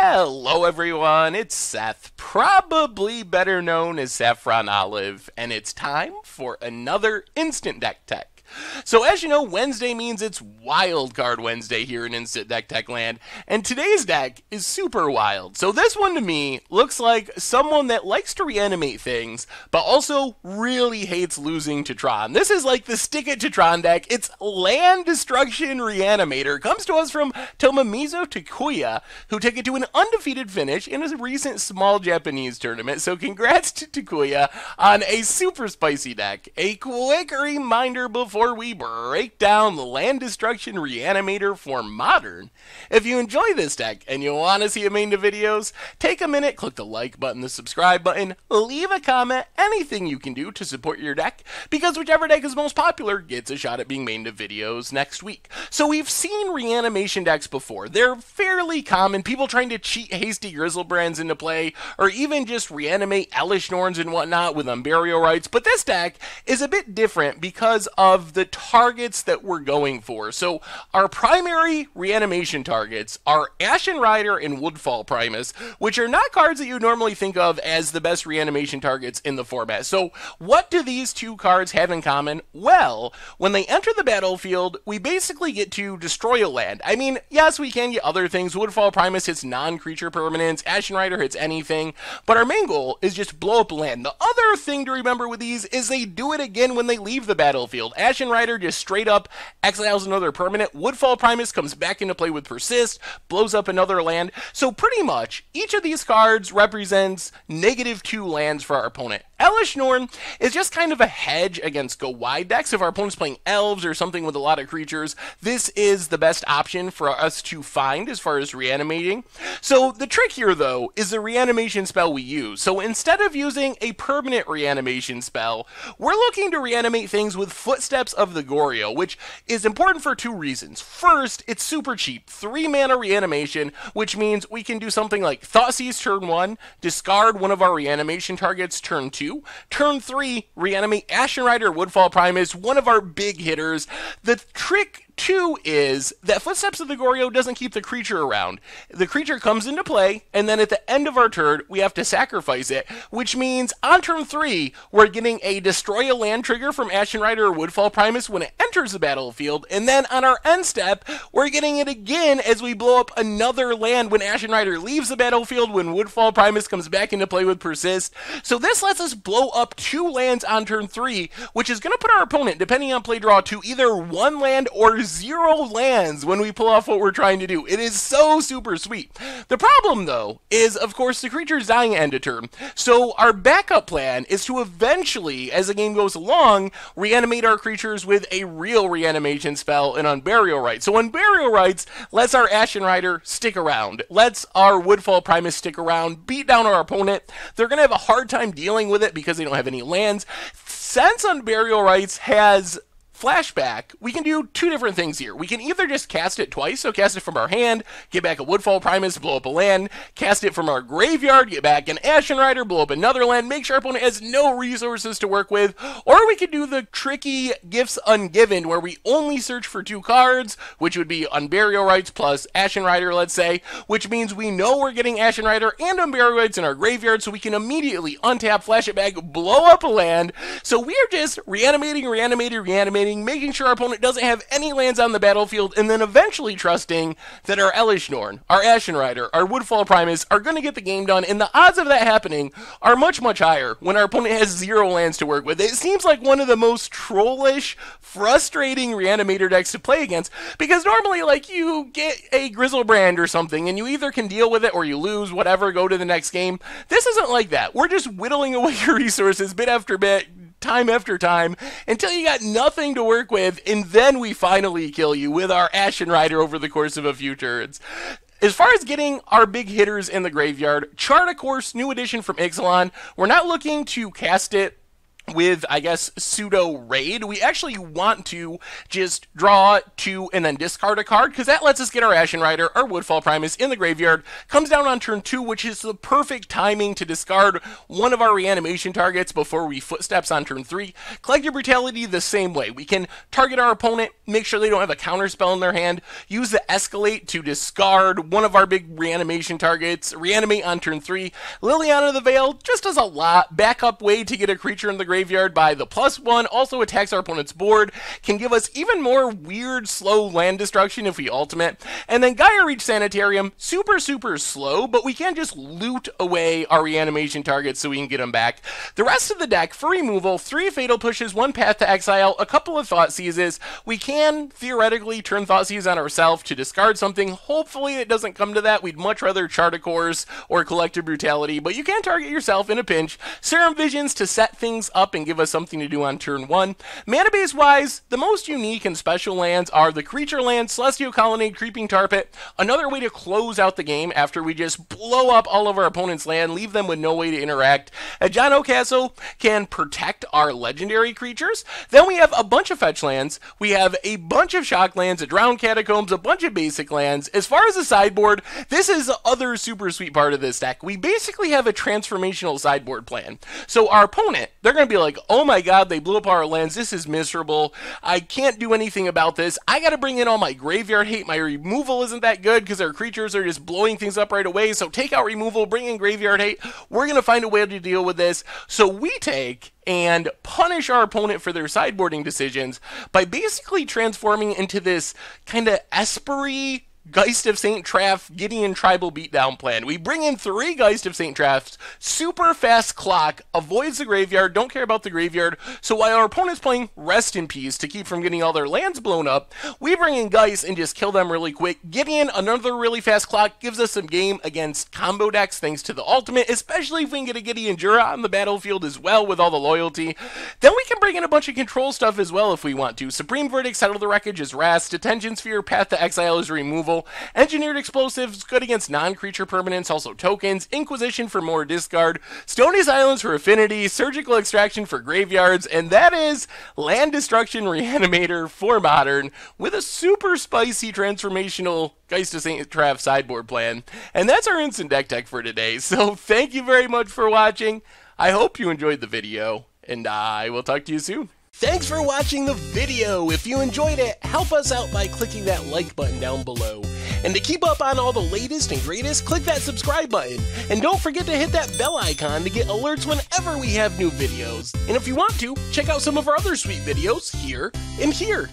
Hello everyone, it's Seth, probably better known as Saffron Olive, and it's time for another Instant Deck Tech. So as you know, Wednesday means it's Wild Card Wednesday here in Instant Deck Tech Land, and today's deck is super wild. So this one to me looks like someone that likes to reanimate things, but also really hates losing to Tron. This is like the Stick It to Tron deck. It's Land Destruction Reanimator. Comes to us from Tomomizo Takuya, who took it to an undefeated finish in a recent small Japanese tournament. So congrats to Takuya on a super spicy deck. A quick reminder before we break down the Land Destruction Reanimator for Modern. If you enjoy this deck and you want to see it made into videos, take a minute, click the like button, the subscribe button, leave a comment, anything you can do to support your deck, because whichever deck is most popular gets a shot at being made into videos next week. So we've seen reanimation decks before. They're fairly common, people trying to cheat Hasty Grizzlebrands into play, or even just reanimate Elesh Norns and whatnot with Unburial Rites, but this deck is a bit different because of the targets that we're going for. So our primary reanimation targets are Ashen Rider and Woodfall Primus, which are not cards that you normally think of as the best reanimation targets in the format. So what do these two cards have in common? Well, when they enter the battlefield, we basically get to destroy a land. I mean, yes, we can get other things. Woodfall Primus hits non-creature permanents, Ashen Rider hits anything, but our main goal is just blow up land. The other thing to remember with these is they do it again when they leave the battlefield. Ashen Rider just straight up exiles another permanent. Woodfall Primus comes back into play with Persist, blows up another land. So pretty much, each of these cards represents -2 lands for our opponent. Elesh Norn is just kind of a hedge against go wide decks. If our opponent's playing elves or something with a lot of creatures, this is the best option for us to find as far as reanimating. So the trick here, though, is the reanimation spell we use. So instead of using a permanent reanimation spell, we're looking to reanimate things with Footsteps of the Goryo, which is important for two reasons. First, it's super cheap. 3 mana reanimation, which means we can do something like Thoughtseize turn 1, discard one of our reanimation targets turn 2, turn 3, reanimate Ashen Rider, Woodfall Primus, one of our big hitters. The trick two is that Footsteps of the Goryo doesn't keep the creature around. The creature comes into play, and then at the end of our turn, we have to sacrifice it, which means on turn 3, we're getting a Destroy a Land trigger from Ashen Rider or Woodfall Primus when it enters the battlefield, and then on our end step, we're getting it again as we blow up another land when Ashen Rider leaves the battlefield, when Woodfall Primus comes back into play with Persist. So this lets us blow up 2 lands on turn 3, which is going to put our opponent, depending on play draw, to either 1 land or 0 lands when we pull off what we're trying to do. It is so super sweet. The problem, though, is, of course, the creature's dying at end of turn. So our backup plan is to eventually, as the game goes along, reanimate our creatures with a real reanimation spell, an Unburial Rites. So Unburial Rites lets our Ashen Rider stick around, lets our Woodfall Primus stick around, beat down our opponent. They're going to have a hard time dealing with it because they don't have any lands. Since Unburial Rites has Flashback, we can do 2 different things here. We can either just cast it twice, so cast it from our hand, get back a Woodfall Primus, blow up a land, cast it from our graveyard, get back an Ashen Rider, blow up another land, make sure our opponent has no resources to work with, or we could do the tricky Gifts Ungiven, where we only search for 2 cards, which would be Unburial Rites plus Ashen Rider, let's say, which means we know we're getting Ashen Rider and Unburial Rites in our graveyard, so we can immediately untap, flash it back, blow up a land. So we are just reanimating, making sure our opponent doesn't have any lands on the battlefield, and then eventually trusting that our Elesh Norn, our Ashen Rider, our Woodfall Primus are going to get the game done, and the odds of that happening are much, much higher when our opponent has 0 lands to work with. It seems like one of the most trollish, frustrating Reanimator decks to play against, because normally, like, you get a Grizzlebrand or something, and you either can deal with it or you lose, whatever, go to the next game. This isn't like that. We're just whittling away your resources bit after bit, time after time, until you got nothing to work with, and then we finally kill you with our Ashen Rider over the course of a few turns. As far as getting our big hitters in the graveyard, Chart, of course, new addition from Ixalan. We're not looking to cast it with, I guess, pseudo raid, we actually want to just draw 2 and then discard a card, because that lets us get our Ashen Rider, our Woodfall Primus in the graveyard. Comes down on turn 2, which is the perfect timing to discard one of our reanimation targets before we footsteps on turn 3. Collective Brutality the same way. We can target our opponent, make sure they don't have a counter spell in their hand, use the Escalate to discard one of our big reanimation targets, reanimate on turn 3. Liliana the Veil just does a lot. Backup way to get a creature in the graveyard by the +1, also attacks our opponent's board, can give us even more weird slow land destruction if we ultimate. And then Gaia Reach Sanitarium, super slow, but we can just loot away our reanimation targets so we can get them back. The rest of the deck, for removal, 3 Fatal Pushes, 1 Path to Exile, a couple of Thought Seizes. We can theoretically turn Thought Seize on ourselves to discard something. Hopefully it doesn't come to that. We'd much rather Chart a Course or Collective Brutality, but you can target yourself in a pinch. Serum Visions to set things up and give us something to do on turn 1. Mana base wise, the most unique and special lands are the Creature Land, Celestial Colonnade, Creeping Tarpit. Another way to close out the game after we just blow up all of our opponent's land, leave them with no way to interact. Ajano Castle can protect our legendary creatures. Then we have a bunch of fetch lands. We have a bunch of shock lands, a Drowned Catacombs, a bunch of basic lands. As far as the sideboard, this is the other super sweet part of this deck. We basically have a transformational sideboard plan. So our opponent, they're going to be like, oh my god, they blew up our lands, this is miserable, I can't do anything about this, I gotta bring in all my graveyard hate, my removal isn't that good because our creatures are just blowing things up right away, so take out removal, bring in graveyard hate, we're gonna find a way to deal with this. So we take and punish our opponent for their sideboarding decisions by basically transforming into this kind of Espery Geist of St. Traff Gideon Tribal Beatdown plan. We bring in 3 Geist of St. Traffs, super fast clock, avoids the graveyard, don't care about the graveyard, so while our opponent's playing Rest in Peace to keep from getting all their lands blown up, we bring in Geist and just kill them really quick. Gideon, another really fast clock, gives us some game against combo decks thanks to the ultimate, especially if we can get a Gideon Jura on the battlefield as well with all the loyalty. Then we can bring in a bunch of control stuff as well if we want to. Supreme Verdict, Settle the Wreckage is Wrath, Detention Sphere, Path to Exile is removal, Engineered Explosives, good against non-creature permanents, also tokens, Inquisition for more discard, Stony Silence for affinity, Surgical Extraction for graveyards, and that is Land Destruction Reanimator for Modern, with a super spicy transformational Geist of St. Traff sideboard plan. And that's our instant deck tech for today, so thank you very much for watching. I hope you enjoyed the video, and I will talk to you soon. Thanks for watching the video. If you enjoyed it, help us out by clicking that like button down below. And to keep up on all the latest and greatest, click that subscribe button. And don't forget to hit that bell icon to get alerts whenever we have new videos. And if you want to, check out some of our other sweet videos here and here.